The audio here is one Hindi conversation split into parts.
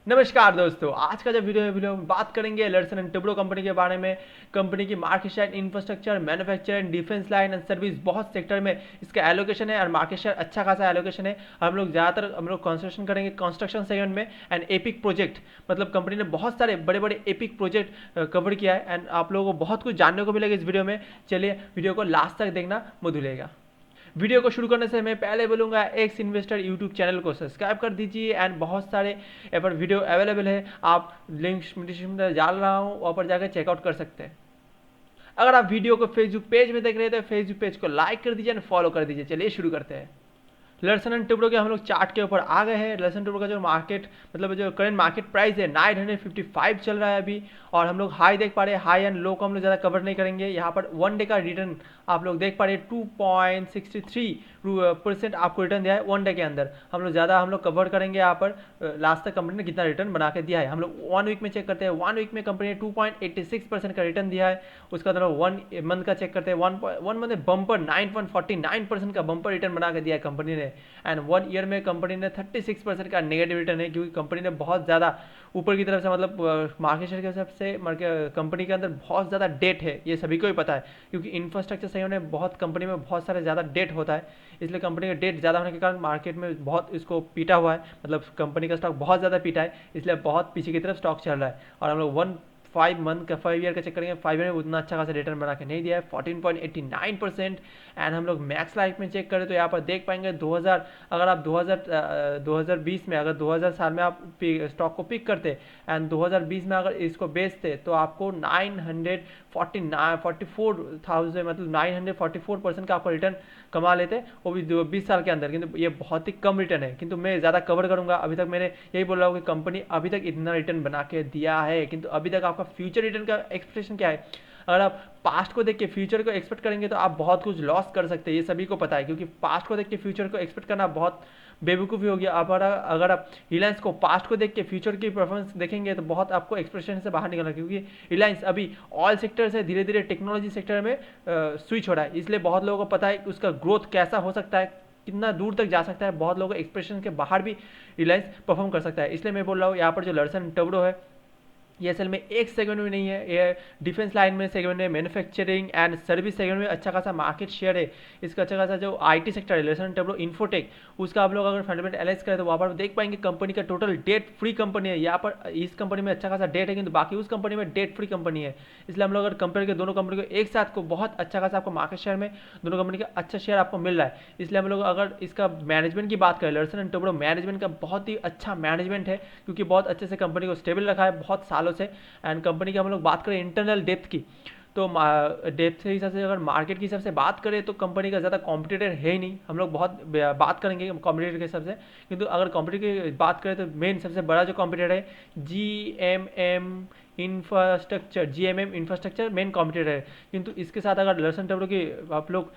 नमस्कार दोस्तों, आज का जो वीडियो में बात करेंगे लर्सन एंड टुब्रो कंपनी के बारे में। कंपनी की market share, infrastructure, manufacturing, defence line and service, बहुत सेक्टर में इसका एलोकेशन है और मार्केट शेयर अच्छा खासा एलोकेशन है। हम लोग कंस्ट्रक्शन करेंगे, कंस्ट्रक्शन सेगमेंट में एंड एपिक प्रोजेक्ट, मतलब कंपनी ने बहुत सारे बड़े बड़े एपिक प्रोजेक्ट कवर किया है एंड आप लोगों को बहुत कुछ जानने को मिलेगा इस वीडियो में। चलिए वीडियो को लास्ट तक देखना मत भूलिएगा। वीडियो को शुरू करने से मैं पहले बोलूँगा, एक्स इन्वेस्टर यूट्यूब चैनल को सब्सक्राइब कर दीजिए एंड बहुत सारे यहाँ पर वीडियो अवेलेबल है, आप लिंक डिस्क्रिप्शन में डाल रहा हूँ, वहाँ पर जाकर चेकआउट कर सकते हैं। अगर आप वीडियो को फेसबुक पेज में देख रहे हैं तो फेसबुक पेज को लाइक कर दीजिए एंड फॉलो कर दीजिए। चलिए शुरू करते हैं। लर्सन एंड टुब्रो के हम लोग चार्ट के ऊपर आ गए हैं। लर्सन टुब्रो का जो मार्केट, मतलब जो करंट मार्केट प्राइस है 955 चल रहा है अभी, और हम लोग हाई देख पा रहे हैं। हाई एंड लो को हम लोग ज़्यादा कवर नहीं करेंगे। यहाँ पर वन डे का रिटर्न आप लोग देख पा रहे हैं, 2.63% आपको रिटर्न दिया है वन डे के अंदर। हम लोग कवर करेंगे यहाँ पर लास्ट तक कंपनी ने कितना रिटर्न बना के दिया है। हम लोग 1 वीक में चेक करते हैं। 1 वीक में कंपनी ने 2.86% का रिटर्न दिया है। उसका मतलब 1 मंथ का चेक करते हैं। वन मंथ में बम्पर 9.49% का बम्पर रिटर्न बना के दिया है कंपनी ने। एंड 1 ईयर में कंपनी ने 36% का नेगेटिव रिटर्न है, क्योंकि कंपनी ने बहुत ज़्यादा ऊपर की तरफ से, मतलब मार्केट शेयर के हिसाब से कंपनी के अंदर बहुत ज़्यादा डेट है, ये सभी को ही पता है। क्योंकि इंफ्रास्ट्रक्चर सेक्टर में बहुत कंपनी में बहुत सारे ज़्यादा डेट होता है, इसलिए कंपनी का डेट ज़्यादा होने के कारण मार्केट में बहुत इसको पीटा हुआ है, मतलब कंपनी का स्टॉक बहुत ज़्यादा पीटा है, इसलिए बहुत पीछे की तरफ स्टॉक चल रहा है। और हम लोग 5 ईयर का चेक करेंगे, 5 ईयर में उतना अच्छा खासा रिटर्न बना के नहीं दिया है, 14.89%। एंड हम लोग मैक्स लाइफ में चेक करें तो यहाँ पर देख पाएंगे 2000, अगर आप 2020 में, अगर 2000 साल में आप स्टॉक को पिक करते एंड 2020 में अगर इसको बेचते तो आपको 944,000, मतलब 944% का आपको रिटर्न कमा लेते, वो भी 20 साल के अंदर। किंतु ये बहुत ही कम रिटर्न है, किंतु मैं ज़्यादा कवर करूंगा। अभी तक मैंने यही बोल रहा हूँ कि कंपनी अभी तक इतना रिटर्न बना के दिया है, किंतु अभी तक आपका फ्यूचर रिटर्न का एक्सपेक्टेशन क्या है? अगर आप पास्ट को देख के फ्यूचर को एक्सपेक्ट करेंगे तो आप बहुत कुछ लॉस कर सकते हैं, ये सभी को पता है। क्योंकि पास्ट को देख के फ्यूचर को एक्सपेक्ट करना बहुत बेवकूफ़ी हो गया। अगर आप रिलायंस को पास्ट को देख के फ्यूचर की परफॉर्मेंस देखेंगे तो बहुत आपको एक्सप्रेशन से बाहर निकलना, क्योंकि रिलायंस अभी ऑयल सेक्टर से धीरे धीरे टेक्नोलॉजी सेक्टर में स्विच हो रहा है, इसलिए बहुत लोगों को पता है कि उसका ग्रोथ कैसा हो सकता है, कितना दूर तक जा सकता है। बहुत लोगों को एक्सप्रेशन के बाहर भी रिलायंस परफॉर्म कर सकता है, इसलिए मैं बोल रहा हूँ यहाँ पर जो लर्सन टुब्रो है ये असल में एक सेगमेंट में नहीं है, ये डिफेंस लाइन में सेगमेंट है, मैन्युफैक्चरिंग एंड सर्विस सेगमेंट में अच्छा खासा मार्केट शेयर है। इसका अच्छा खासा जो आईटी सेक्टर है, लर्सन टुब्रो इन्फोटेक, उसका आप लोग अगर फंडामेंटल एनालाइज करें तो वहाँ पर देख पाएंगे कंपनी का टोटल डेट फ्री कंपनी है। यहाँ पर इस कंपनी में अच्छा खासा डेट है, किंतु बाकी उस कंपनी में डेट फ्री कंपनी है। इसलिए हम लोग अगर कंपेयर करें दोनों कंपनी को एक साथ, को बहुत अच्छा खासा आपको मार्केट शेयर में दोनों कंपनी का अच्छा शेयर आपको मिल रहा है। इसलिए हम लोग अगर इसका मैनेजमेंट की बात करें, लर्सन एंड टुब्रो मैनेजमेंट का बहुत ही अच्छा मैनेजमेंट है, क्योंकि बहुत अच्छे से कंपनी को स्टेबल रखा है बहुत सालों से। एंड कंपनी की हम लोग बात करें इंटरनल डेप्थ की, तो डेप्थ के हिसाब से अगर मार्केट के हिसाब से बात करें तो कंपनी का ज़्यादा कॉम्पिटिटर है ही नहीं। हम लोग बहुत बात करेंगे कॉम्पिटिटर के हिसाब से, किंतु अगर कॉम्पिटिटर की बात करें तो मेन सबसे बड़ा जो कॉम्पिटिटर है जीएमएम इंफ्रास्ट्रक्चर मेन कॉम्पिटिटर है। किंतु इसके साथ अगर लर्सन टुब्रो की आप लोग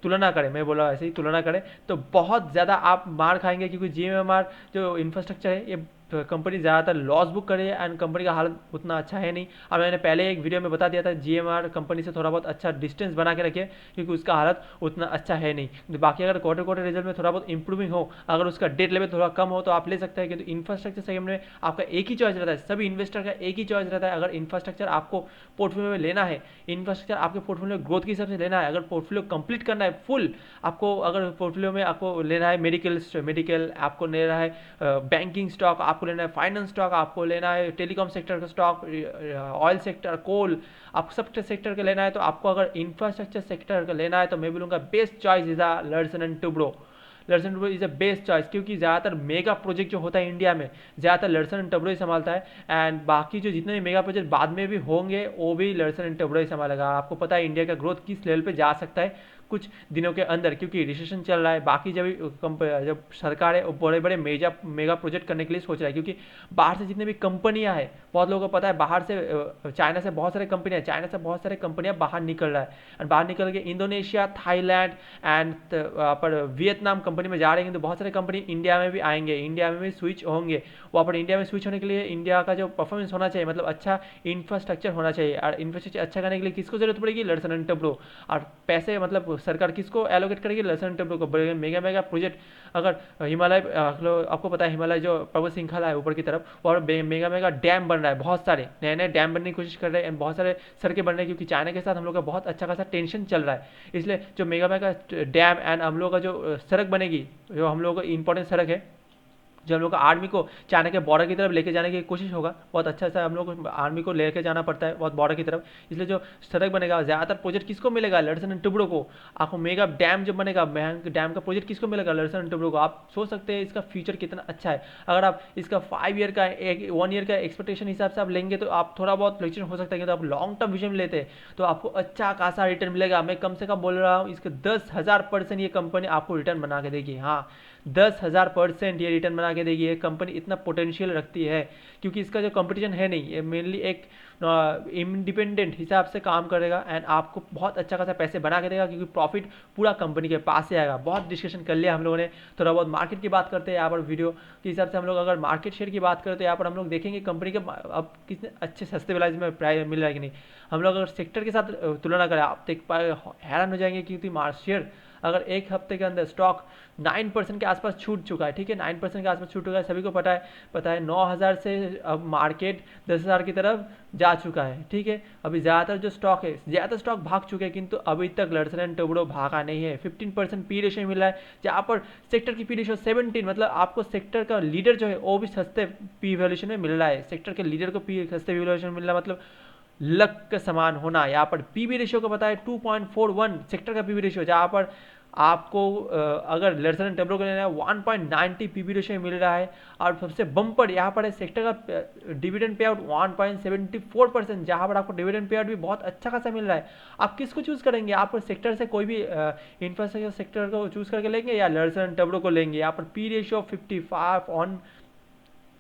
तुलना करें, मैं बोला ऐसे ही तुलना करें तो बहुत ज़्यादा आप मार खाएंगे, क्योंकि जीएमएमआर जो इंफ्रास्ट्रक्चर है ये कंपनी ज़्यादातर लॉस बुक करे एंड कंपनी का हालत उतना अच्छा है नहीं। और मैंने पहले एक वीडियो में बता दिया था जीएमआर कंपनी से थोड़ा बहुत अच्छा डिस्टेंस बना के रखिए, क्योंकि उसका हालत उतना अच्छा है नहीं। बाकी अगर क्वार्टर रिजल्ट में थोड़ा बहुत इंप्रूविंग हो, अगर उसका डेट लेवल थोड़ा कम हो तो आप ले सकते हैं। क्योंकि इंफ्रास्ट्रक्चर सेगमेंट में आपका एक ही चॉइस रहता है, सभी इन्वेस्टर का एक ही चॉइस रहता है। अगर इंफ्रास्ट्रक्चर आपको पोर्टफोलियो में लेना है, इंफ्रास्ट्रक्चर आपके पोर्टफोलियो में ग्रोथ के हिसाब से लेना है, अगर पोर्टफोलियो कंप्लीट करना है फुल आपको, अगर पोर्टफोलियो में आपको लेना है मेडिकल आपको लेना है, बैंकिंग स्टॉक आपको लेना है, फाइनेंस स्टॉक आपको लेना है, टेलीकॉम सेक्टर का स्टॉक, ऑयल सेक्टर, कोल, आप सब सेक्टर का लेना है, तो आपको अगर इंफ्रास्ट्रक्चर सेक्टर का लेना है तो मैं बोलूँगा best choice is Larsen and Toubro. Larsen Toubro is a best choice, क्योंकि ज़्यादातर मेगा प्रोजेक्ट जो होता है इंडिया में ज़्यादातर लर्सन एंड टुब्रो ही संभालता है। एंड बाकी जो जितने भी मेगा प्रोजेक्ट बाद में भी होंगे वो भी लर्सन एंड टुब्रो ही संभालेगा। आपको पता है इंडिया का ग्रोथ किस लेवल पे जा सकता है कुछ दिनों के अंदर, क्योंकि रिसेशन चल रहा है। बाकी जब सरकार है वो बड़े बड़े मेगा प्रोजेक्ट करने के लिए सोच रहा है, क्योंकि बाहर से जितने भी कंपनियां हैं, बहुत लोगों को पता है बाहर से चाइना से बहुत सारे कंपनियां, चाइना से बहुत सारे कंपनियां बाहर निकल रहा है। और बाहर निकल के इंडोनेशिया, थाईलैंड एंड पर वियतनाम कंपनी में जा रहे हैं, तो बहुत सारे कंपनी इंडिया में भी आएंगे, इंडिया में भी स्विच होंगे। वहाँ पर इंडिया में स्विच होने के लिए इंडिया का जो परफॉर्मेंस होना चाहिए, मतलब अच्छा इंफ्रास्ट्रक्चर होना चाहिए। और इंफ्रास्ट्रक्चर अच्छा करने के लिए किसको जरूरत पड़ेगी? लर्सन एंड टुब्रो। और पैसे, मतलब सरकार किसको एलोकेट करेगी, लर्सन टोब्रो को। मेगा मेगा प्रोजेक्ट अगर हिमालय, आपको पता है हिमालय जो पर्वत श्रृंखला है ऊपर की तरफ, और मेगा मेगा डैम बन रहा है, बहुत सारे नए नए डैम बनने की कोशिश कर रहे हैं, बहुत सारे सड़कें बन रही है, क्योंकि चाइना के साथ हम लोग का बहुत अच्छा खासा टेंशन चल रहा है। इसलिए जो मेगा मेगा डैम एंड हम लोग का जो सड़क बनेगी, जो हम लोग का इंपॉर्टेंट सड़क है, जो हम लोग का आर्मी को चाइना के बॉर्डर की तरफ लेके जाने की कोशिश होगा, बहुत अच्छा सा हम लोग को आर्मी को लेके जाना पड़ता है बहुत बॉर्डर की तरफ। इसलिए जो सड़क बनेगा, ज़्यादातर प्रोजेक्ट किसको मिलेगा, लर्सन एंड टुब्रो को। आपको मेगा डैम जो बनेगा, डैम का प्रोजेक्ट किसको मिलेगा, लर्सन एंड टुब्रो को। आप सोच सकते हैं इसका फ्यूचर कितना अच्छा है। अगर आप इसका 5 ईयर का 1 ईयर का एक्सपेक्टेशन हिसाब से आप लेंगे तो आप थोड़ा बहुत फ्लक्चुएशन हो सकता है, तो आप लॉन्ग टर्म विजन लेते हैं तो आपको अच्छा खासा रिटर्न मिलेगा। मैं कम से कम बोल रहा हूँ, इसके 10,000% ये कंपनी आपको रिटर्न बना के देगी। हाँ, 10,000% ये रिटर्न बना के देगी। ये कंपनी इतना पोटेंशियल रखती है, क्योंकि इसका जो कंपटीशन है नहीं, ये मेनली एक इंडिपेंडेंट हिसाब से काम करेगा एंड आपको बहुत अच्छा खासा पैसे बना के देगा, क्योंकि प्रॉफिट पूरा कंपनी के पास से आएगा। बहुत डिस्कशन कर लिया हम लोगों ने, थोड़ा बहुत मार्केट की बात करते हैं यहाँ पर। वीडियो के हिसाब से हम लोग अगर मार्केट शेयर की बात करते हैं यहाँ पर, हम लोग देखेंगे कंपनी के अब कितने अच्छे सस्ते प्राइस में प्राइस मिल रहा है कि नहीं। हम लोग अगर सेक्टर के साथ तुलना करें, आप देख पाए हैरान हो जाएंगे, क्योंकि शेयर अगर एक हफ्ते के अंदर स्टॉक 9% के आसपास छूट चुका है। ठीक है, 9% के आसपास छूट चुका है, सभी को पता है 9,000 से अब मार्केट 10,000 की तरफ जा चुका है। ठीक है, अभी ज़्यादातर जो स्टॉक है, ज़्यादातर स्टॉक भाग चुके हैं, किंतु अभी तक लर्सन एंड टुब्रो भागा नहीं है। 15% पी रेशियो मिला है, जहाँ पर सेक्टर की पी रेशियो 17, मतलब आपको सेक्टर का लीडर जो है वो भी सस्ते पी वैल्यूएशन में मिल रहा है। सेक्टर के लीडर को सस्ते पी वैल्यूएशन मिल रहा है, मतलब लक के समान होना। यहाँ पर पीबी रेशियो को पता है 2.41 सेक्टर का पीबी रेशियो, जहाँ पर आपको अगर लर्सन एंड टुब्रो को लेना है 1.90 पीबी रेशियो मिल रहा है। और सबसे बम्पर यहाँ पर है सेक्टर का डिविडेंड पे आउट 1.74%, जहाँ पर आपको डिविडेंड पे आउट भी बहुत अच्छा खासा मिल रहा है। आप किसको चूज़ करेंगे, आप सेक्टर से कोई भी इंफ्रास्ट्रक्चर सेक्टर को चूज़ करके लेंगे या लर्सन एंड टुब्रो को लेंगे। यहाँ पर P ratio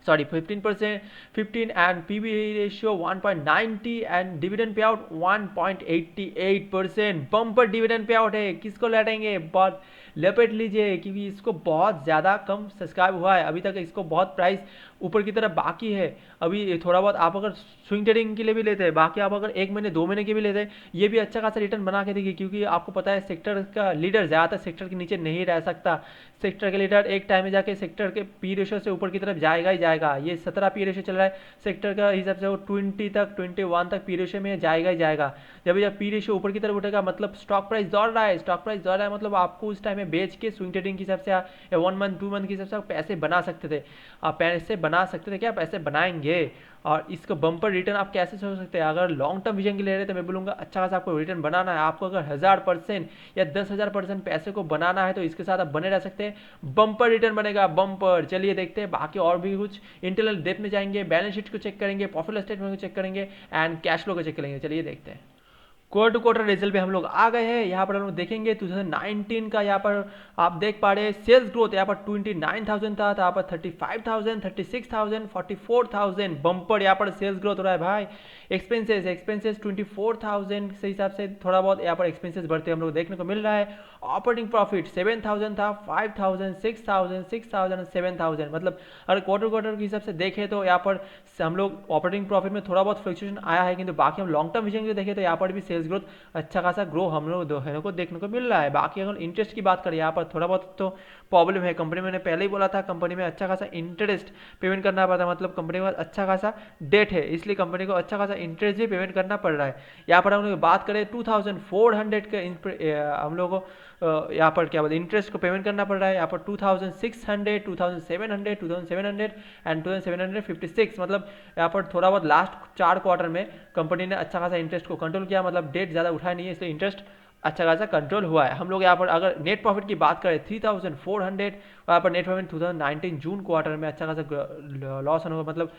15% and PB ratio 1.90 and dividend payout 1.88%। Bumper dividend pay out है, किसको लौटेंगे, बहुत लपेट लीजिए, क्योंकि इसको बहुत ज़्यादा कम सब्सक्राइब हुआ है अभी तक। इसको बहुत प्राइस ऊपर की तरफ बाकी है। अभी थोड़ा बहुत आप अगर स्विंग ट्रेडिंग के लिए भी लेते हैं, बाकी आप अगर 1 महीने 2 महीने के भी लेते हैं, ये भी अच्छा खासा रिटर्न बना के देगी, क्योंकि आपको पता है सेक्टर का लीडर ज़्यादातर सेक्टर के नीचे नहीं रह सकता। सेक्टर के लीडर एक टाइम में जाके सेक्टर के पी रेशियो से ऊपर की तरफ जाएगा ही जाएगा। ये 17 पी रेशियो चल रहा है सेक्टर का हिसाब से, वो 21 तक पी रेशियो में जाएगा ही जाएगा। जब पी रेशियो ऊपर की तरफ उठेगा, मतलब स्टॉक प्राइस दौड़ रहा है, मतलब आपको उस टाइम में बेच के स्विंग ट्रेडिंग के हिसाब से या 1 मंथ 2 मंथ के हिसाब से आप पैसे बना सकते थे। आप पैसे बना सकते थे क्या, पैसे बनाएंगे। और इसको बम्पर रिटर्न आप कैसे सोच सकते हैं, अगर लॉन्ग टर्म विजन के लिए रहे तो मैं बोलूँगा अच्छा खासा आपको रिटर्न बनाना है। आपको अगर 1000% या 10,000% पैसे को बनाना है तो इसके साथ आप बने रह सकते हैं। बम्पर रिटर्न बनेगा, बम्पर। चलिए देखते हैं बाकी और भी कुछ इंटरनल डेप्थ में जाएंगे, बैलेंस शीट को चेक करेंगे, प्रॉफिट स्टेटमेंट को चेक करेंगे एंड कैश फ्लो को चेक करेंगे। चलिए देखते हैं। क्वार्टर टू क्वार्टर रिजल्ट पे हम लोग आ गए हैं। यहाँ पर हम लोग देखेंगे 2019 का, यहाँ पर आप देख पा रहे हैं सेल्स ग्रोथ यहाँ पर 29,000 था, यहाँ पर 35,000, 36,000, 44,000 बम्पर यहाँ पर सेल्स ग्रोथ हो रहा है भाई। एक्सपेंसेस 24,000 से हिसाब से थोड़ा बहुत यहाँ पर एक्सपेंसेस बढ़ते हम लोग देखने को मिल रहा है। ऑपरेटिंग प्रॉफिट 7,000 था, 5,000, 6,000, 6,000, 7,000, मतलब अगर क्वार्टर के हिसाब से देखें तो यहाँ पर हम लोग ऑपरेटिंग प्रॉफिट में थोड़ा बहुत फ्लक्चुएशन आया है, किंतु बाकी हम लॉन्ग टर्म विजन के देखें तो यहाँ पर भी सेल्स ग्रोथ अच्छा खासा ग्रो हम लोग को देखने को मिल रहा है। बाकी अगर इंटरेस्ट की बात करें, यहाँ पर थोड़ा बहुत तो प्रॉब्लम है कंपनी में। मैंने पहले ही बोला था कंपनी में अच्छा खासा इंटरेस्ट पेमेंट करना पड़ता है, मतलब कंपनी के पास अच्छा खासा डेट है, इसलिए कंपनी को अच्छा खासा इंटरेस्ट भी पेमेंट करना पड़ रहा है। यहाँ पर हम लोग बात करें 2,400 के हम लोग को यहाँ पर क्या बोलते हैं इंटरेस्ट को पेमेंट करना पड़ रहा है। यहाँ पर 2,600, 2,700, 2,700 एंड 2,756, मतलब यहाँ पर थोड़ा बहुत लास्ट 4 क्वार्टर में कंपनी ने अच्छा खासा इंटरेस्ट को कंट्रोल किया, मतलब डेट ज़्यादा उठाया नहीं है, इसलिए इंटरेस्ट अच्छा खासा कंट्रोल हुआ है। हम लोग यहाँ पर अगर नेट प्रॉफिट की बात करें 3,400, वहाँ पर नेट प्रॉफिट 2019 जून क्वार्टर में अच्छा खासा लॉस होने को, मतलब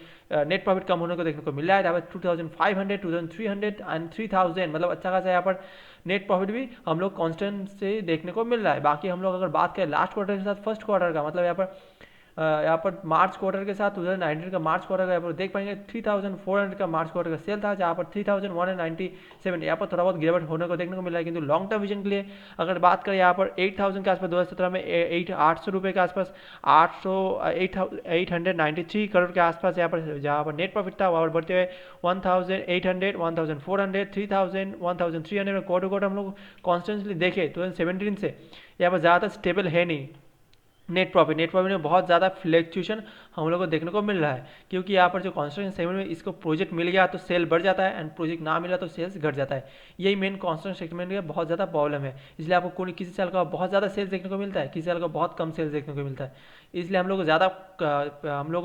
नेट प्रॉफिट कम होने को देखने को मिल रहा है। यहाँ पर 2,500, 2,300 एंड 3,000, मतलब अच्छा खासा यहाँ पर नेट प्रॉफिट भी हम लोग कांस्टेंट से देखने को मिल रहा है। बाकी हम लोग अगर बात करें लास्ट क्वार्टर के साथ फर्स्ट क्वार्टर का, मतलब यहाँ पर यहाँ पर मार्च क्वार्टर के साथ 2019 का मार्च क्वार्टर का यहाँ पर देख पाएंगे 3400 का मार्च क्वार्टर का सेल था, जहाँ पर 3197 यहाँ पर थोड़ा बहुत गिरावट होने को देखने को मिल रहा है। किंतु लॉन्ग टर्म विजन के लिए अगर बात करें यहाँ पर 8000 के आसपास 2017 में 800 रुपये के आसपास 893 करोड़ के आसपास यहाँ पर जहाँ पर नेट प्रॉफिट था वहाँ पर बढ़ते हुए 1800 1400 3000 1300 क्वार्टर हम लोग कॉन्स्टेंटली देखे 2017 से यहाँ पर ज़्यादा स्टेबल है नहीं। नेट प्रॉफिट में बहुत ज़्यादा फ्लैक्चुएशन हम लोग को देखने को मिल रहा है, क्योंकि यहाँ पर जो कंस्ट्रक्शन सेगमेंट में इसको प्रोजेक्ट मिल गया तो सेल बढ़ जाता है एंड प्रोजेक्ट ना मिला तो सेल्स घट जाता है। यही मेन कंस्ट्रक्शन सेगमेंट का बहुत ज़्यादा प्रॉब्लम है। इसलिए आपको कोई किसी साल का बहुत ज़्यादा सेल्स देखने को मिलता है, किसी साल का बहुत कम सेल्स देखने को मिलता है। इसलिए हम लोग को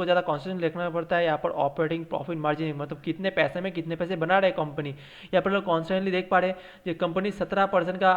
ज़्यादा कॉन्स्टेंट देखना पड़ता है यहाँ पर ऑपरेटिंग प्रॉफिट मार्जिन, मतलब कितने पैसे में कितने पैसे बना रहे कंपनी। यहाँ पर लोग कॉन्स्टेंटली देख पा रहे हैं कंपनी 17% का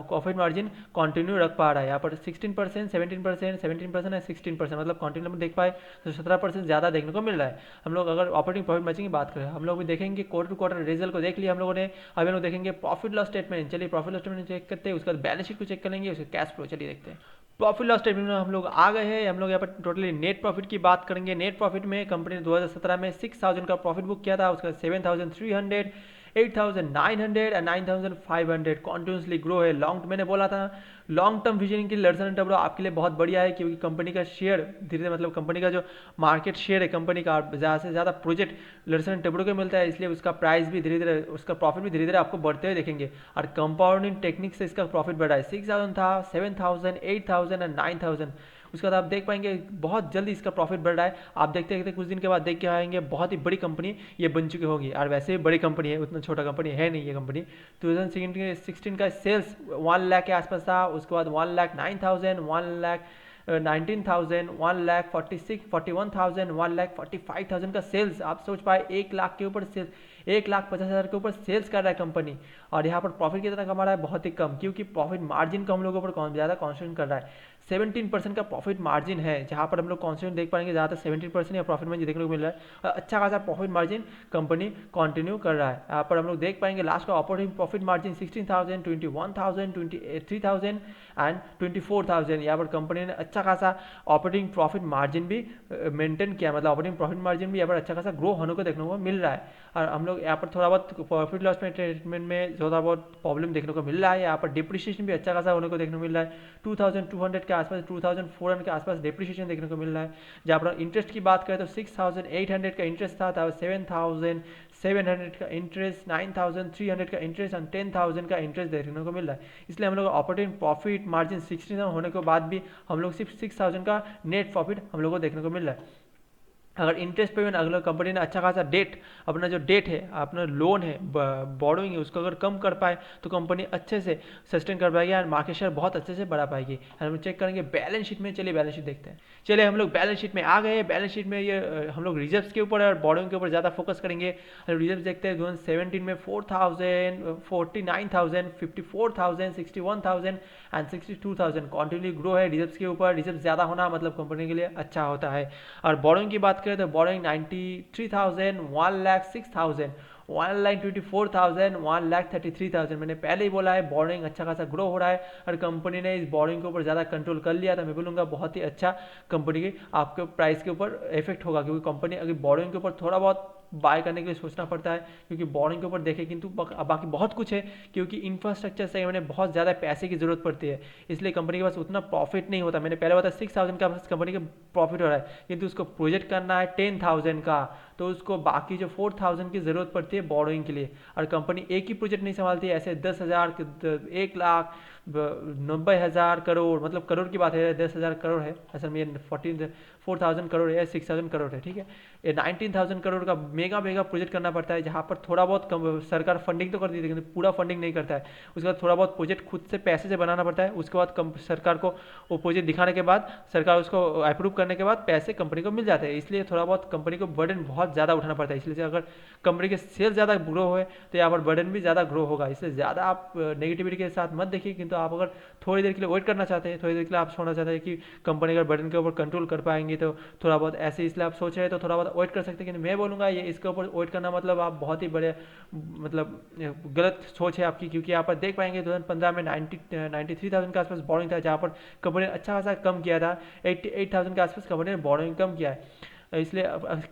प्रॉफिट मार्जिन कंटिन्यू रख पा रहा है। यहाँ पर 16%, 17% है 16%, मतलब कंटिन्यू में देख पाए तो 17% ज़्यादा देखने को मिल रहा है। हम लोग अगर ऑपरेटिंग प्रॉफिट मार्जिन की बात करें, हम लोग भी देखेंगे क्वार्टर टू क्वार्टर रिजल्ट को देख लिया हम लोगों ने। अभी हम लोग देखेंगे प्रॉफिट लॉस स्टेटमेंट। चलिए प्रॉफिट लॉस स्टेटमेंट चेक करते हैं, उसके बाद बैलेंस शीट को चेक करेंगे, उसके कैश फ्लो चलिए देखते हैं। प्रॉफिट लॉस स्टेटमेंट में हम लोग आ गए हैं। हम लोग यहाँ पर टोटली नेट प्रॉफिट की बात करेंगे। नेट प्रॉफिट में कंपनी ने 2017 में 6000 का प्रॉफिट बुक किया था, उसका 7300, 8900 एंड 9500 कॉन्टिन्यूसली ग्रो है। मैंने बोला था लॉन्ग टर्म विजन के लिए लर्सन एंड टब्रो आपके लिए बहुत बढ़िया है, क्योंकि कंपनी का शेयर धीरे धीरे, मतलब कंपनी का जो मार्केट शेयर है कंपनी का, ज़्यादा से ज़्यादा प्रोजेक्ट लर्सन एंड टब्रो को मिलता है, इसलिए उसका प्राइस भी धीरे धीरे, उसका प्रॉफिट भी धीरे धीरे आपको बढ़ते हुए देखेंगे। और कंपाउंडिंग टेक्निक से इसका प्रॉफिट बढ़ा है। 6000 था, 7000, 8000 एंड 9000। उसके बाद आप देख पाएंगे बहुत जल्दी इसका प्रॉफिट बढ़ रहा है। आप देखते देखते कुछ दिन के बाद देख के आएंगे बहुत ही बड़ी कंपनी ये बन चुकी होगी, और वैसे भी बड़ी कंपनी है, उतना छोटा कंपनी है नहीं ये कंपनी। 2016 का सेल्स 1 लाख के आसपास था, उसके बाद 1,09,000, 1,19,000, 1,46,41,000, 1,45,000 का सेल्स। आप सोच पाए 1 लाख के ऊपर सेल्स, 1,50,000 के ऊपर सेल्स कर रहा है कंपनी, और यहाँ पर प्रॉफिट कितना कमा रहा है, बहुत ही कम, क्योंकि प्रॉफिट मार्जिन को हम लोगों पर ज़्यादा कॉन्सेंट्रेट कर रहा है। 17% का प्रॉफिट मार्जिन है, जहाँ पर हम लोग कॉन्सेंट्रेट देख पाएंगे ज़्यादातर 17% या प्रॉफिट मार्जिन देखने को मिल रहा है, और अच्छा खासा प्रॉफिट मार्जिन कंपनी कंटिन्यू कर रहा है। यहाँ पर हम लोग देख पाएंगे लास्ट का ऑपरेटिंग प्रॉफिट मार्जिन 16,000, 21,000, 23,000 एंड 24,000। यहाँ पर कंपनी ने अच्छा खासा ऑपरेटिंग प्रॉफिट मार्जिन भी मेंटेन किया, मतलब ऑपरेटिंग प्रॉफिट मार्जिन भी यहाँ पर अच्छा खासा ग्रो होने को देखने को मिल रहा है। और हम लोग यहाँ पर थोड़ा बहुत प्रॉफिट लॉस स्टेटमेंट में थोड़ा बहुत प्रॉब्लम देखने को मिल रहा है। यहाँ पर डिप्रिसिएशन भी अच्छा खासा होने को देखने को मिल रहा है। 2200 के आसपास, 2400 के आसपास डिप्रिसिएशन देखने को मिल रहा है। जहाँ पर इंटरेस्ट की बात करें तो 6800 का इंटरेस्ट था, 7700 का इंटरेस्ट, 9300 का इंटरेस्ट और 10000 का इंटरेस्ट देखने को मिल रहा है। इसलिए हम लोग ऑपरेटिंग प्रॉफिट मार्जिन 16,000 होने के बाद भी हम लोग सिर्फ 6000 का नेट प्रॉफिट हम लोग को देखने को मिल रहा है। अगर इंटरेस्ट पेमेंट अगर कंपनी ने अच्छा खासा डेट, अपना जो डेट है, अपना लोन है, बोरोइंग है, उसको अगर कम कर पाए तो कंपनी अच्छे से सस्टेन कर पाएगी और मार्केट शेयर बहुत अच्छे से बढ़ा पाएगी। हम चेक करेंगे बैलेंस शीट में। चलिए बैलेंस शीट देखते हैं। चलिए हम लोग बैलेंस शीट में आ गए। बैलेंस शीट में ये हम लोग रिजर्व्स के ऊपर और बोरोइंग के ऊपर ज़्यादा फोकस करेंगे। रिजर्व्स देखते हैं 2017 में 4,000, 49,000, 54,000, 61,000 एंड 62,000 कॉन्टिन्यू ग्रो है रिजर्व्स के ऊपर। रिजर्व ज़्यादा होना मतलब कंपनी के लिए अच्छा होता है। और बोरोइंग की बात करें तो बोरोइंग 93,000, 1,06,000, 1,24,000, 1,33,000। मैंने पहले ही बोला है बोरोइंग अच्छा खासा ग्रो हो रहा है और कंपनी ने इस बोरोइंग के ऊपर ज़्यादा कंट्रोल कर लिया, तो मैं बोलूँगा बहुत ही अच्छा कंपनी के आपके प्राइस के ऊपर इफेक्ट होगा, क्योंकि कंपनी अगर बोरोइंग के ऊपर थोड़ा बहुत बाय करने के लिए सोचना पड़ता है, क्योंकि बोरोइंग के ऊपर देखें, किंतु बाकी बहुत कुछ है, क्योंकि इंफ्रास्ट्रक्चर से मैंने बहुत ज़्यादा पैसे की जरूरत पड़ती है, इसलिए कंपनी के पास उतना प्रॉफिट नहीं होता। मैंने पहले बताया 6,000 का कंपनी का प्रॉफिट हो रहा है, किंतु उसको प्रोजेक्ट करना है 10,000 का, तो उसको बाकी जो 4,000 की ज़रूरत पड़ती है बोरोइंग के लिए। और कंपनी एक ही प्रोजेक्ट नहीं संभालती है, ऐसे 10,000, 1,90,000 करोड़, मतलब करोड़ की बात है, 10,000 करोड़ है असल में, 4,000 करोड़ है, 6,000 करोड़ है, ठीक है। ये 19,000 करोड़ का मेगा प्रोजेक्ट करना पड़ता है, जहाँ पर थोड़ा बहुत सरकार फंडिंग तो कर देती है, पूरा फंडिंग नहीं करता है। उसके बाद थोड़ा बहुत प्रोजेक्ट खुद से पैसे से बनाना पड़ता है। उसके बाद सरकार को वो प्रोजेक्ट दिखाने के बाद, सरकार उसको अप्रूव करने के बाद पैसे कंपनी को मिल जाते हैं। इसलिए थोड़ा बहुत कंपनी को बर्डन बहुत ज़्यादा उठाना पड़ता है। इसलिए अगर कंपनी के सेल ज़्यादा ग्रो हो तो यहाँ पर बर्डन भी ज़्यादा ग्रो होगा। इसलिए ज़्यादा आप नेगेटिविटी के साथ मत देखिए, किंतु तो आप अगर थोड़ी देर के लिए वेट करना चाहते हैं, थोड़ी देर के लिए आप सोचना चाहते हैं कि कंपनी अगर बटन के ऊपर कंट्रोल कर पाएंगे तो थोड़ा बहुत ऐसे, इसलिए आप सोच रहे हैं तो थोड़ा बहुत वेट कर सकते हैं। लेकिन मैं बोलूँगा ये इसके ऊपर वेट करना मतलब आप बहुत ही बड़े मतलब गलत सोच है आपकी, क्योंकि यहाँ पर देख पाएंगे 2015 में 93,000 के आसपास बोरिंग था, जहाँ पर कंपनी ने अच्छा खासा कम किया था, 88,000 के आसपास कंपनी ने बोरिंग कम किया है। इसलिए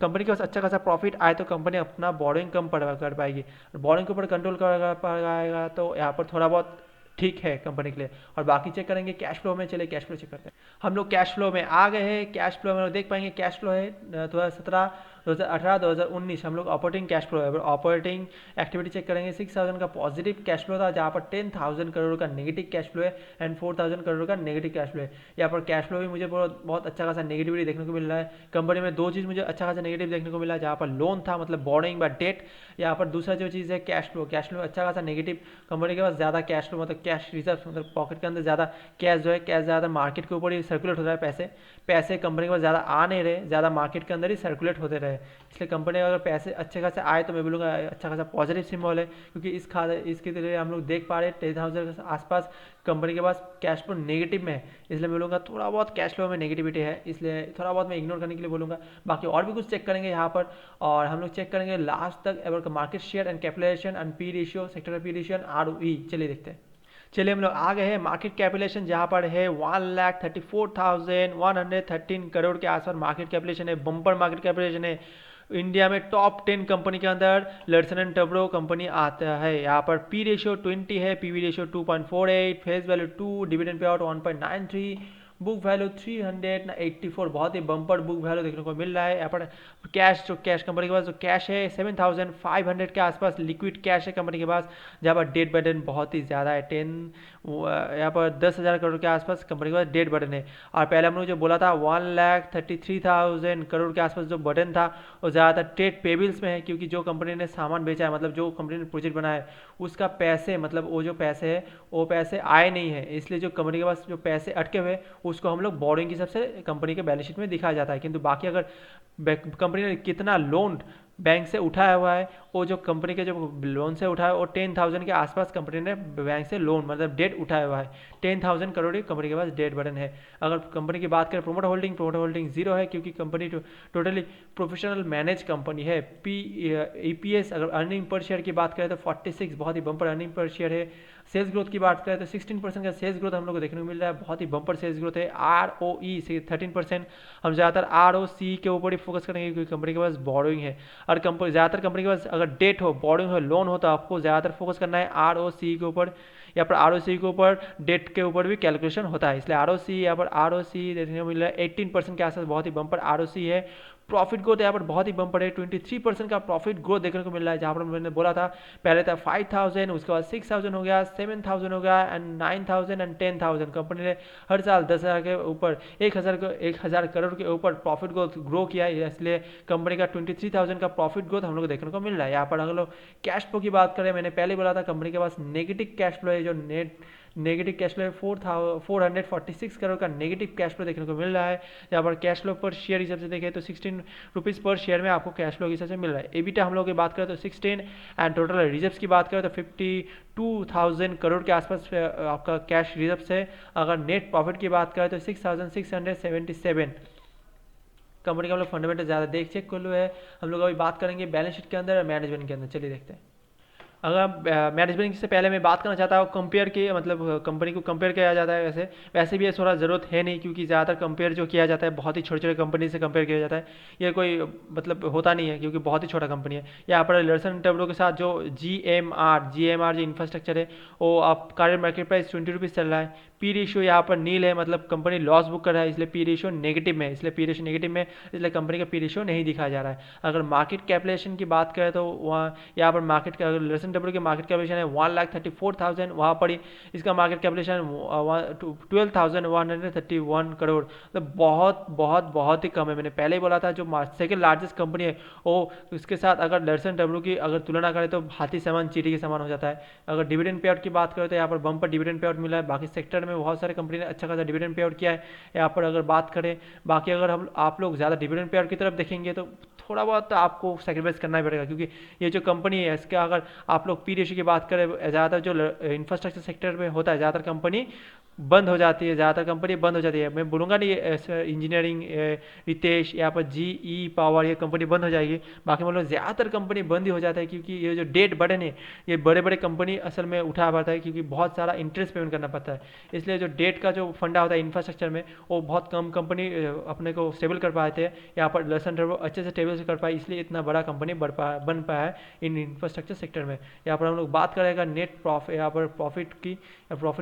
कंपनी के पास अच्छा खासा प्रॉफिट आए तो कंपनी अपना बोरिंग कम कर पाएगी, बोरिंग के ऊपर कंट्रोल कर पाएगा तो यहाँ पर थोड़ा बहुत ठीक है कंपनी के लिए। और बाकी चेक करेंगे कैश फ्लो में, चले कैश फ्लो चेक करते हैं। हम लोग कैश फ्लो में आ गए हैं। कैश फ्लो में देख पाएंगे कैश फ्लो है 2017, 2018, 2019 हम लोग ऑपरेटिंग कैश फ्लो है। ऑपरेटिंग एक्टिविटी चेक करेंगे 6,000 का पॉजिटिव कैश फ्लो था, जहाँ पर 10,000 करोड़ का नेगेटिव कैश फ्लो है एंड 4,000 करोड़ का नेगेटिव कैश फ्लो है। यहाँ पर कैश फ्लो भी मुझे बहुत अच्छा खासा नेगेटिविटी देखने को मिल रहा है। कंपनी में दो चीज़ मुझे अच्छा खासा नेगेटिव देखने को मिला है, जहाँ पर लोन था मतलब बोरिंग बाय डेट। यहाँ पर दूसरा जो चीज़ है कैश फ्लो, कैश फ्लो अच्छा खासा नेगेटिव, कंपनी के पास ज़्यादा कैश फ्लो मतलब कैश रिजर्व मतलब पॉकेट के अंदर ज़्यादा कैश जो है, कैश ज़्यादा मार्केट के ऊपर ही सर्कुलेट हो रहा है, पैसे कंपनी के पास ज़्यादा आ नहीं रहे, ज़्यादा मार्केट के अंदर ही सर्कुलेट होते रहे। इसलिए कंपनी अगर पैसे अच्छे खासे आए तो मैं बोलूँगा अच्छा खासा पॉजिटिव सिम्बॉल है, क्योंकि इसके लिए हम लोग देख पा रहे हैं 10,000 के आसपास कंपनी के पास कैश फ्लो नेगेटिव में है। इसलिए मैं बोलूँगा थोड़ा बहुत कैश फ्लो में नेगेटिविटी है, इसलिए थोड़ा बहुत मैं इग्नोर करने के लिए बोलूँगा। बाकी और भी कुछ चेक करेंगे यहाँ पर, और हम लोग चेक करेंगे लास्ट तक ever market share and capitalization and P ratio, sector P ratio and ROE। चलिए देखते हैं। चलिए हम लोग आ गए हैं मार्केट कैपिटलाइजेशन, जहाँ पर है 1,34,113 करोड़ के आसपास मार्केट कैपिटलाइजेशन है। बम्पर मार्केट कैपिटलाइजेशन है। इंडिया में टॉप 10 कंपनी के अंदर लर्सन एंड टब्रो कंपनी आता है। यहाँ पर पी रेशियो 20 है, PV ratio 2.48, face value 2, dividend pay out 1.93, book value 384, बहुत ही बम्पर बुक वैल्यू देखने को मिल रहा है। यहाँ पर कैश कंपनी के पास जो कैश है 7,500 के आसपास लिक्विड कैश है कंपनी के पास, जहाँ पर डेट बर्डन बहुत ही ज़्यादा है, यहाँ पर 10,000 करोड़ के आसपास कंपनी के पास डेट बर्डन है। और पहले हम लोग जो बोला था 1,33,000 करोड़ के आसपास जो बर्डन था वो ज़्यादातर ट्रेड पेबल्स में है, क्योंकि जो कंपनी ने सामान बेचा है मतलब जो कंपनी ने प्रोजेक्ट बनाया है उसका पैसे मतलब वो जो पैसे है वो पैसे आए नहीं है, इसलिए जो कंपनी के पास जो पैसे अटके हुए उसको हम लोग बोरिंग के हिसाब से कंपनी के बैलेंस शीट में दिखाया जाता है। किंतु बाकी अगर कंपनी ने कितना लोन बैंक से उठाया हुआ है, वो जो कंपनी के जो लोन से उठाया वो 10,000 के आसपास कंपनी ने बैंक से लोन मतलब डेट उठाया हुआ है। 10,000 करोड़ कंपनी के पास डेट बर्डन है। अगर कंपनी की बात करें प्रोमोटर होल्डिंग जीरो है, क्योंकि company totally professional manage company है। EPS अगर अर्निंग पर शेयर की बात करें तो 46 बहुत ही बम्पर अर्निंग पर शेयर है। सेल्स ग्रोथ की बात करें तो 16% का सेल्स ग्रोथ हम लोग को देखने को मिल रहा है, बहुत ही बम्पर सेल्स ग्रोथ है। ROE से 13%, हम ज़्यादातर ROC के ऊपर ही फोकस करेंगे, क्योंकि कंपनी के पास बोरिंग है। और कंपनी ज़्यादातर कंपनी के पास अगर डेट हो, बोरिंग हो, लोन हो तो आपको ज़्यादातर फोकस करना है ROC के ऊपर, या पर ROC के ऊपर डेट के ऊपर भी कैलकुलेशन होता है। इसलिए ROC यहाँ पर ROC देखने को मिल रहा है 18% के आसपास, बहुत ही बम्पर ROC है। प्रॉफिट ग्रोथ यहाँ पर बहुत ही बम्पर है, 23% का प्रॉफिट ग्रोथ देखने को मिल रहा है। जहाँ पर मैंने बोला था पहले था 5,000, उसके बाद 6,000 हो गया, 7,000 हो गया एंड 9,000 एंड 10,000। कंपनी ने हर साल 10,000 के ऊपर 1,000 करोड़ के ऊपर प्रॉफिट ग्रोथ ग्रो किया है, इसलिए कंपनी का 23,000 का प्रॉफिट ग्रोथ हम लोग को देखने को मिल रहा है। यहाँ पर अगर लोग कैश फ्लो की बात करें, मैंने पहले बोला था कंपनी के पास नेगेटिव कैश फ्लो है, जो नेगेटिव कैश फ्लो है 446 करोड़ का नेगेटिव कैश फ्लो देखने को मिल रहा है। यहाँ पर कैश फ्लो पर शेयर हिसाब से देखें तो 16 रुपीज़ पर शेयर में आपको कैश फ्लो के हिसाब से मिल रहा है। EBITDA हम लोग की बात करें तो 16 एंड टोटल रिजर्व्स की बात करें तो 52,000 करोड़ के आसपास आपका कैश रिजर्व्स है। अगर नेट प्रॉफिट की बात करें तो 6,677। कंपनी का हम लोग फंडामेंटल ज़्यादा चेक कर लो है। हम लोग अभी बात करेंगे बैलेंस शीट के अंदर और मैनेजमेंट के अंदर, चलिए देखते हैं। अगर मैनेजमेंट से पहले मैं बात करना चाहता हूँ कंपेयर के मतलब कंपनी को कंपेयर किया जाता है, वैसे भी ये थोड़ा ज़रूरत है नहीं, क्योंकि ज़्यादातर कंपेयर जो किया जाता है बहुत ही छोटे छोटे कंपनी से कंपेयर किया जाता है, ये कोई मतलब होता नहीं है क्योंकि बहुत ही छोटा कंपनी है। यहाँ पर लर्सन टब्रो के साथ जो GMR जो इंफ्रास्ट्रक्चर है वो आप करेंट मार्केट प्राइस 20 रुपीज़ चल रहा है। पी रेशियो यहाँ पर नील है, मतलब कंपनी लॉस बुक कर रहा है, इसलिए पी रेशियो नेगेटिव में है, इसलिए कंपनी का पी रेशियो नहीं दिखाया जा रहा है। अगर मार्केट कैपिटलाइजेशन की बात करें तो वहाँ यहाँ पर मार्केट का लर्सन टब्रो की मार्केट कैपिटलाइजेशन है 1,34,000, वहाँ पर ही इसका मार्केट कैपिटलाइजेशन 12,131 करोड़, तो बहुत बहुत बहुत ही कम है। मैंने पहले ही बोला था जो सेकेंड लार्जेस्ट कंपनी है वो इसके साथ अगर लर्सन टब्रो की अगर तुलना करें तो हाथी समान चींटी के समान हो जाता है। अगर डिविडेंड पे आउट की बात करें तो यहाँ पर बम्पर डिविडेंड पे आउट मिला है, बाकी सेक्टर में बहुत सारे कंपनी ने अच्छा खासा डिविडेंड पे आउट किया है। यहाँ पर अगर बात करें बाकी अगर हम आप लोग ज़्यादा डिविडेंड पे आउट की तरफ देखेंगे तो थोड़ा बहुत तो आपको सेक्रीफाइस करना ही पड़ेगा, क्योंकि ये जो कंपनी है इसके अगर आप लोग पी रेशियो की बात करें, ज़्यादातर जो इंफ्रास्ट्रक्चर सेक्टर में होता है ज़्यादातर कंपनी बंद हो जाती है, ज़्यादातर कंपनी बंद हो जाती है। मैं बोलूँगा नहीं इंजीनियरिंग, रितेश, यहाँ पर जी ई पावर, ये कंपनी बंद हो जाएगी। बाकी मतलब ज़्यादातर कंपनी बंद ही हो जाता है, क्योंकि ये जो डेट बर्डन है ये बड़े बड़े कंपनी असल में उठा पाता है, क्योंकि बहुत सारा इंटरेस्ट पेमेंट करना पड़ता है। इसलिए जो डेट का जो फंडा होता है इंफ्रास्ट्रक्चर में, वो बहुत कम कंपनी अपने को स्टेबल कर पाते हैं। यहाँ पर लर्सन टर्बो अच्छे से स्टेबल से कर पाए, इसलिए इतना बड़ा कंपनी बन पाया है इन इंफ्रास्ट्रक्चर सेक्टर में। यहाँ पर हम लोग बात करेगा नेट प्रॉफिट, यहाँ पर प्रॉफिट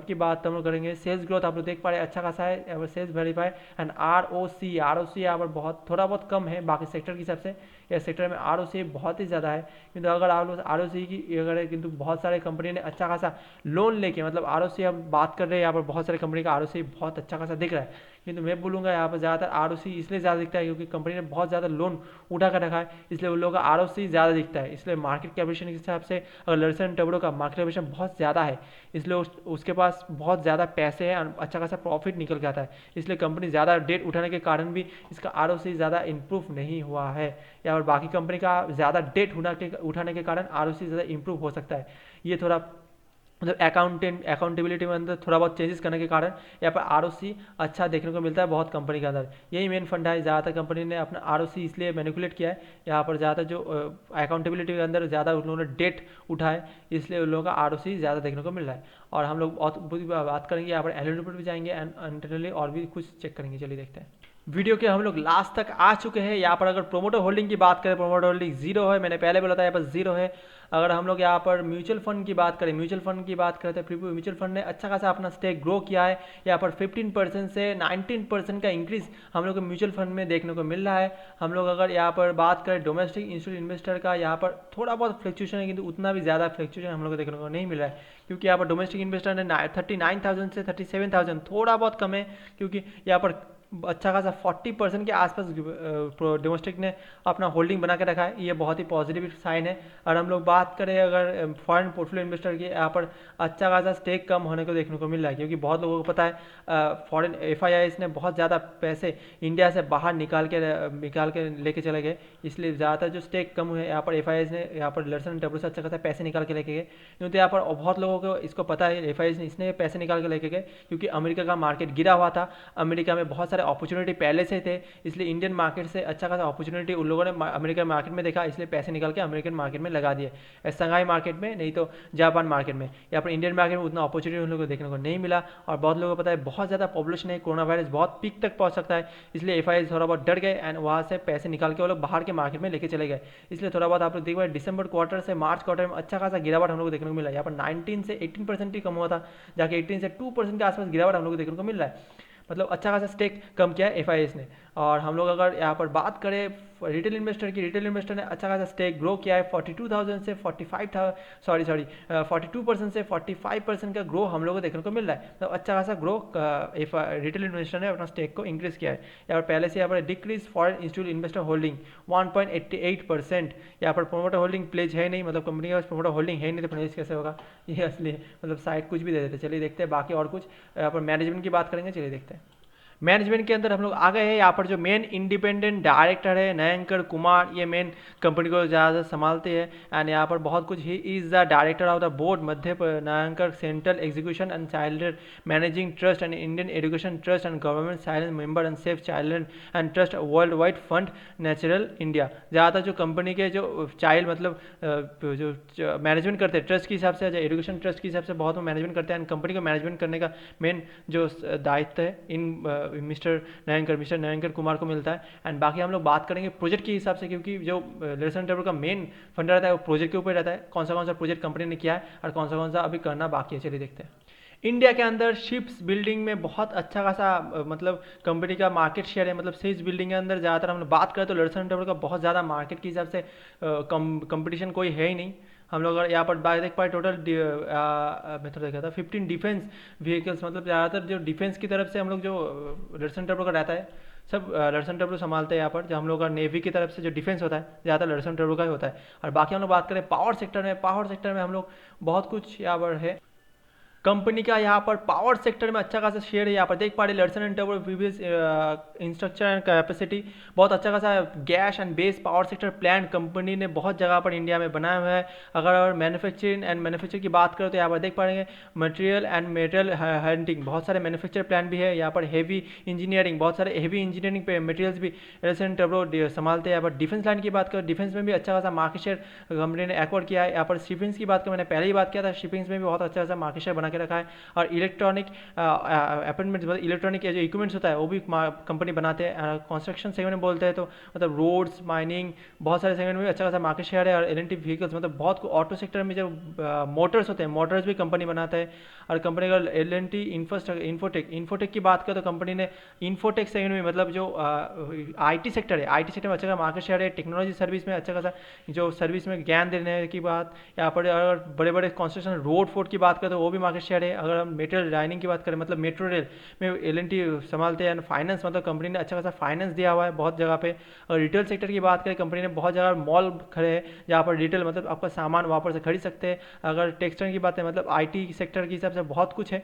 की बात हम लोग करेंगे। सेल्स ग्रोथ आप लोग देख पा रहे हैं अच्छा खासा है, यहाँ पर sales verify and R O C यहाँ पर बहुत थोड़ा बहुत कम है बाकी सेक्टर के हिसाब से। या सेक्टर में आर ओ सी बहुत ही ज़्यादा है, किंतु अगर आप लोग आर ओ सी की अगर किंतु बहुत सारे कंपनी ने अच्छा खासा लोन लेके, मतलब आर ओ सी हम बात कर रहे हैं यहाँ पर बहुत सारे कंपनी का आर ओ सी बहुत अच्छा खासा दिख रहा है। किंतु मैं बोलूँगा यहाँ पर ज़्यादातर आर ओ सी इसलिए ज़्यादा दिखता है क्योंकि कंपनी ने बहुत ज़्यादा लोन उठा कर रखा है, इसलिए उन लोगों का आर ओ सी ज़्यादा दिखता है। इसलिए मार्केट कैपिटलाइजेशन के हिसाब से अगर लर्सन टोब्रो का मार्केट कैपिटलाइजेशन बहुत ज़्यादा है, इसलिए उसके पास बहुत ज़्यादा पैसे हैं, अच्छा खासा प्रॉफिट निकल के आता है। इसलिए कंपनी ज़्यादा डेट उठाने के कारण भी इसका आर ओ सी ज़्यादा इंप्रूव नहीं हुआ है। या और बाकी कंपनी का ज़्यादा डेट उठाने के कारण आर ओ सी ज़्यादा इंप्रूव हो सकता है। ये थोड़ा मतलब अकाउंटेबिलिटी में अंदर थोड़ा बहुत चेंजेस करने के कारण यहाँ पर आर ओ सी अच्छा देखने को मिलता है बहुत कंपनी के अंदर। यही मेन फंडा है, ज़्यादातर कंपनी ने अपना आर ओ सी इसलिए मैनिपुलेट किया है। यहाँ पर ज़्यादा जो अकाउंटेबिलिटी के अंदर ज़्यादा उन लोगों ने डेट उठाए, इसलिए उन लोगों का आर ओ सी ज़्यादा देखने को मिल रहा है। और हम लोग बहुत बुरी बात करेंगे यहाँ पर एनुअल रिपोर्ट भी जाएंगे एंड इंटरनली और भी कुछ चेक करेंगे। चलिए देखते हैं। वीडियो के हम लोग लास्ट तक आ चुके हैं। यहाँ पर अगर प्रोमोटर होल्डिंग की बात करें, प्रोमोटर होल्डिंग जीरो है, मैंने पहले बोला था यहाँ पर जीरो है। अगर हम लोग यहाँ पर म्यूचुअल फंड की बात करें, म्यूचुअल फंड की बात करें तो म्यूचुअल फंड ने अच्छा खासा अपना स्टेक ग्रो किया है। यहाँ पर 15% से 19% का इंक्रीज हम लोग को म्यूचुअल फंड में देखने को मिल रहा है। हम लोग अगर यहाँ पर बात करें डोमेस्टिक इंस्टीट्यूट इन्वेस्टर का, यहाँ पर थोड़ा बहुत फ्लक्चुएशन है, किंतु उतना भी ज़्यादा फ्लक्चुएशन हम लोग को देखने को नहीं मिल रहा है, क्योंकि यहाँ पर डोमेस्टिक इन्वेस्टर ने 39,000 से 37,000 थोड़ा बहुत कम है, क्योंकि यहाँ पर अच्छा खासा 40% के आसपास डोमेस्टिक ने अपना होल्डिंग बना के रखा है। ये बहुत ही पॉजिटिव साइन है। और हम लोग बात करें अगर फॉरेन पोर्टफोलियो इन्वेस्टर की, यहाँ पर अच्छा खासा स्टेक कम होने को देखने को मिल रहा है, क्योंकि बहुत लोगों को पता है फॉरेन FIIs ने बहुत ज़्यादा पैसे इंडिया से बाहर निकाल के लेके चले गए, इसलिए ज़्यादातर जो स्टेक कम हुए यहाँ पर FIIs ने यहाँ पर लर्सन टोब्रो से अच्छा खासा पैसे निकाल के लेके गए। क्योंकि यहाँ पर बहुत लोगों को इसको पता है FIIs ने इसने पैसे निकाल के लेके गए, क्योंकि अमेरिका का मार्केट गिरा हुआ था, अमेरिका में बहुत सारे अपॉर्चुनिटी पहले से थे, इसलिए इंडियन मार्केट से अच्छा खासा अपॉर्चुनिटी उन लोगों ने अमेरिकन मार्केट में देखा, इसलिए पैसे निकाल के अमेरिकन मार्केट में लगा दिए, संघाई मार्केट में, नहीं तो जापान मार्केट में। यहाँ पर इंडियन मार्केट में उतना अपॉर्चुनिटी उन लोगों को देखने को नहीं मिला। और बहुत लोगों को पता है बहुत ज़्यादा पॉपुलेशन है, कोरोना वायरस बहुत पीक तक पहुँच सकता है, इसलिए FIIs थोड़ा बहुत डर गए एंड वहाँ से पैसे निकाल के वो लोग बाहर के मार्केट में लेके चले गए। इसलिए थोड़ा बहुत आप लोग देख पाए दिसंबर क्वार्टर से मार्च क्वार्टर में अच्छा खासा गिरावट हम लोग को देखने को मिला। यहाँ पर 19 से 18% ही कम हुआ था, जाके 18 से 2% के आसपास गिरावट हम लोग को देखने को मिल रहा है। मतलब अच्छा खासा स्टेक कम किया है FIIs ने। और हम लोग अगर यहाँ पर बात करें रिटेल इन्वेस्टर की, रिटेल इन्वेस्टर ने अच्छा खासा स्टेक ग्रो किया है 42,000 से 42% से 45% का ग्रो हम लोगों को देखने को मिल रहा है। तो अच्छा खासा ग्रो रिटेल इन्वेस्टर ने अपना स्टेक को इंक्रीज किया है। यहाँ पर पहले से यहाँ पर decrease foreign institute investor holding 1.88%। यहाँ पर प्रोमोटर होल्डिंग प्लेज है नहीं, मतलब कंपनी के पास प्रोमोटर होल्डिंग है नहीं, तो प्लेज कैसे होगा, ये असली मतलब साइट कुछ भी दे देते। चलिए देखते हैं बाकी और कुछ। यहाँ पर मैनेजमेंट की बात करेंगे, चलिए देखते हैं। मैनेजमेंट के अंदर हम लोग आ गए हैं। यहाँ पर जो मेन इंडिपेंडेंट डायरेक्टर है नयंकर कुमार, ये मेन कंपनी को ज़्यादा संभालते हैं एंड यहाँ पर बहुत कुछ ही is the director of the board मध्य नयंकर central execution and child managing trust and Indian education trust and government silence member and safe child and trust world wide fund natural India. ज़्यादातर जो कंपनी के जो चाइल्ड मतलब जो मैनेजमेंट करते हैं ट्रस्ट के हिसाब से, एजुकेशन ट्रस्ट के हिसाब से बहुत मैनेजमेंट करते हैं एंड कंपनी को मैनेजमेंट करने का मेन जो दायित्व है इन मिस्टर नयंकर कुमार को मिलता है। एंड बाकी हम लोग बात करेंगे प्रोजेक्ट के हिसाब से, क्योंकि जो लर्सन टोब्रो का मेन फंडा रहता है वो प्रोजेक्ट के ऊपर रहता है, कौन सा प्रोजेक्ट कंपनी ने किया है और कौन सा अभी करना बाकी है। चलिए देखते हैं। इंडिया के अंदर शिप्स बिल्डिंग में बहुत अच्छा खासा मतलब कंपनी का मार्केट शेयर है, मतलब शिप्स बिल्डिंग के अंदर ज़्यादातर हम लोग बात करें तो लर्सन टोब्रो का बहुत ज़्यादा मार्केट के हिसाब से कंपटीशन कोई है ही नहीं। हम लोग अगर यहाँ पर देख पाए टोटल मैं तो देखा था 15 डिफेंस व्हीकल्स, मतलब ज़्यादातर जो डिफेंस की तरफ से हम लोग जो लर्सन टोब्रो का रहता है सब लर्सन टोब्रो संभालते हैं। यहाँ पर जो हम लोग का नेवी की तरफ से जो डिफेंस होता है ज़्यादा लर्सन टोब्रो का ही होता है। और बाकी हम लोग बात करें पावर सेक्टर में, हम लोग बहुत कुछ यहाँ पर है। कंपनी का यहाँ पर पावर सेक्टर में अच्छा खासा शेयर है। यहाँ पर देख पा रहे Larsen and Toubro previous infrastructure and capacity बहुत अच्छा खासा gas and base power sector plant company ने बहुत जगह पर इंडिया में बनाया हुआ है। अगर मैन्युफैक्चरिंग एंड मैन्युफैक्चर की बात करें तो यहाँ पर देख पाएंगे मटेरियल एंड मेटल हंटिंग बहुत सारे मैन्युफैक्चर प्लांट भी है। यहाँ पर हेवी इंजीनियरिंग बहुत सारे हेवी इंजीनियरिंग पे मटेरियल्स भी लर्सन एंड टोब्रो संभालते हैं। यहाँ पर डिफेंस लाइन की बात करें डिफेंस में भी अच्छा खासा मार्केट शेयर कंपनी ने एक्वायर किया है। यहाँ पर शिपिंग्स की बात करें मैंने पहले ही बात किया था, शिपिंग्स में भी बहुत अच्छा खासा मार्केट शेयर बना के रखा है। और इलेक्ट्रॉनिक अपार्टमेंट्स मतलब इलेक्ट्रॉनिक जो इक्विपमेंट्स होता है वो भी कंपनी बनाते हैं। कंस्ट्रक्शन सेगमेंट में बोलते हैं तो मतलब रोड्स माइनिंग बहुत सारे सेगमेंट में अच्छा खासा मार्केट शेयर है। और एलएनटी व्हीकल्स मतलब बहुत ऑटो सेक्टर में जो मोटर्स होते हैं मोटर्स भी कंपनी बनाता है। और कंपनी का एलएनटी इन्फोटेक की बात करें तो कंपनी ने इन्फोटेक सेगमेंट में मतलब जो आईटी सेक्टर है आईटी सेक्टर में अच्छा खासा मार्केट शेयर है। टेक्नोलॉजी सर्विस में अच्छा खासा जो सर्विस में ज्ञान देने की बात, यहाँ पर अगर बड़े बड़े कंस्ट्रक्शन रोड फोर्ट की बात करें तो वो भी मार्केट शेयर है। अगर हम मेटल लाइनिंग की बात करें मतलब मेट्रो रेल में एलएनटी संभालते हैं। फाइनेंस मतलब कंपनी ने अच्छा खासा फाइनेंस दिया हुआ है बहुत जगह पे। और रिटेल सेक्टर की बात करें कंपनी ने बहुत जगह मॉल खड़े हैं जहाँ पर रिटेल मतलब आपका सामान वहाँ पर से खरीद सकते हैं। अगर टेक्सटाइल की बात है मतलब आईटी सेक्टर के हिसाब से बहुत कुछ है।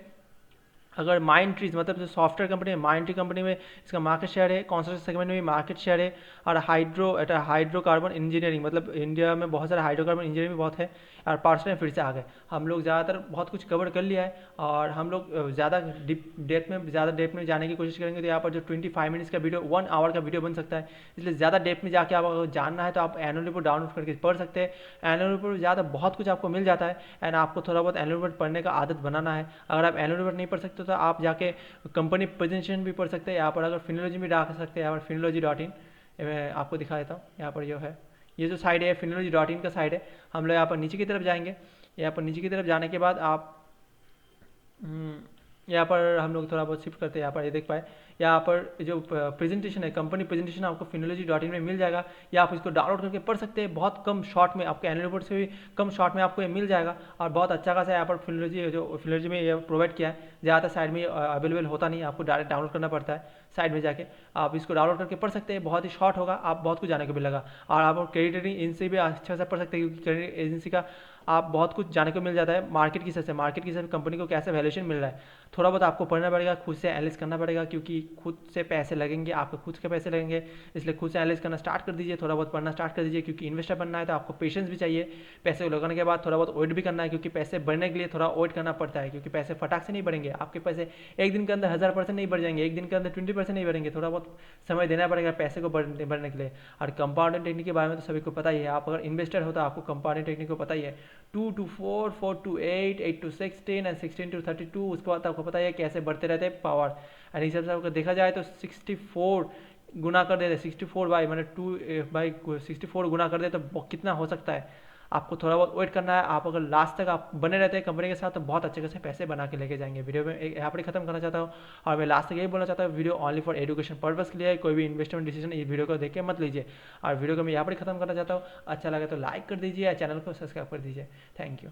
अगर माइंड ट्रीज मतलब जो सॉफ्टवेयर कंपनी है माइंड ट्री कंपनी में इसका मार्केट शेयर है। कंस्ट्रक्शन सेगमेंट में भी मार्केट शेयर है। और हाइड्रोकार्बन इंजीनियरिंग मतलब इंडिया में बहुत सारे हाइड्रोकार्बन इंजीनियरिंग भी बहुत है। और पार्ट्स में फिर से आ गए हम लोग ज़्यादातर बहुत कुछ कवर कर लिया है। और हम लोग ज़्यादा डेप्थ में जाने की कोशिश करेंगे तो यहाँ पर जो 25 मिनट्स का वीडियो 1 आवर का वीडियो बन सकता है। इसलिए ज़्यादा डेप्थ में जाके आप अगर जानना है तो आप एनुअल रिपोर्ट डाउनलोड करके पढ़ सकते हैं। एनुअल रिपोर्ट ज़्यादा बहुत कुछ आपको मिल जाता है। एंड आपको थोड़ा बहुत एनुअल रिपोर्ट पढ़ने का आदत बनाना है। अगर आप एनुअल रिपोर्ट नहीं पढ़ सकते तो आप जाके कंपनी प्रेजेंटेशन भी पढ़ सकते हैं। यहाँ पर अगर फिनोलॉजी भी डाल सकते हैं। यहाँ पर फिनोलॉजी.in मैं आपको दिखा देता हूँ। यहाँ पर जो है ये जो साइड है फिनोलॉजी.in का साइड है। हम लोग यहाँ पर नीचे की तरफ जाएंगे। यहाँ पर नीचे की तरफ जाने के बाद आप यहाँ पर हम लोग थोड़ा बहुत शिफ्ट करते हैं। यहाँ पर ये देख पाए यहाँ पर जो प्रेजेंटेशन है कंपनी प्रेजेंटेशन आपको फिनोलॉजी.in में मिल जाएगा। या आप इसको डाउनलोड करके पढ़ सकते हैं बहुत कम शॉर्ट में आपके एनुअल रिपोर्ट से भी कम शॉर्ट में आपको ये मिल जाएगा। और बहुत अच्छा खासा यहाँ पर फिनोलॉजी में ये प्रोवाइड किया है। ज़्यादातर साइड में अवेलेबल होता नहीं आपको डायरेक्ट डाउनलोड करना पड़ता है। साइड में जाके आप इसको डाउनलोड करके पढ़ सकते हैं। बहुत ही शॉर्ट होगा आप बहुत कुछ जाने को मिलेगा। और आप क्रेडिट रेटिंग इनसे भी अच्छा से पढ़ सकते हैं क्योंकि क्रेडिट एजेंसी का आप बहुत कुछ जाने को मिल जाता है मार्केट की हिसाब से कंपनी को कैसे वैल्यूएशन मिल रहा है। थोड़ा बहुत आपको पढ़ना पड़ेगा खुद से एनालिस करना पड़ेगा क्योंकि खुद से पैसे लगेंगे आपके खुद के पैसे लगेंगे। इसलिए खुद से एनालिस करना स्टार्ट कर दीजिए थोड़ा बहुत पढ़ना स्टार्ट कर दीजिए क्योंकि इन्वेस्टर बनना है तो आपको पेशेंस भी चाहिए। पैसे को लगाने के बाद थोड़ा बहुत वेट भी करना है क्योंकि पैसे बढ़ने के लिए थोड़ा वेट करना पड़ता है क्योंकि पैसे फटाक से नहीं बढ़ेंगे। आपके पैसे एक दिन के अंदर 1000% नहीं बढ़ जाएंगे, एक दिन के अंदर 20% नहीं बढ़ेंगे। थोड़ा बहुत समय देना पड़ेगा पैसे को बढ़ने के लिए। और कंपाउंडिंग टेक्निक के बारे में तो सभी को पता ही है। आप अगर इन्वेस्टर हो तो आपको कंपाउंडिंग टेक्निक को पता ही है 2 to 4, 4 to 8, 8 to 16 and 16 to 32। उसके बाद आपको पता है कैसे बढ़ते रहते हैं पावर। एंड इस हिसाब से अगर देखा जाए तो 64 गुना कर देते 64 बाई मैंने 2/64 गुना कर दे तो कितना हो सकता है। आपको थोड़ा बहुत वेट करना है। आप अगर लास्ट तक आप बने रहते हैं कंपनी के साथ तो बहुत अच्छे खासे पैसे बना के लेके जाएंगे। वीडियो में यहाँ पर खत्म करना चाहता हूँ। और मैं लास्ट तक यही बोलना चाहता हूँ video only for education purpose के लिए है। कोई भी इन्वेस्टमेंट डिसीजन इस वीडियो को देख के मत लीजिए। और वीडियो को मैं यहाँ पर खत्म करना चाहता हूँ। अच्छा लगे तो लाइक कर दीजिए या चैनल को सब्सक्राइब कर दीजिए। Thank you.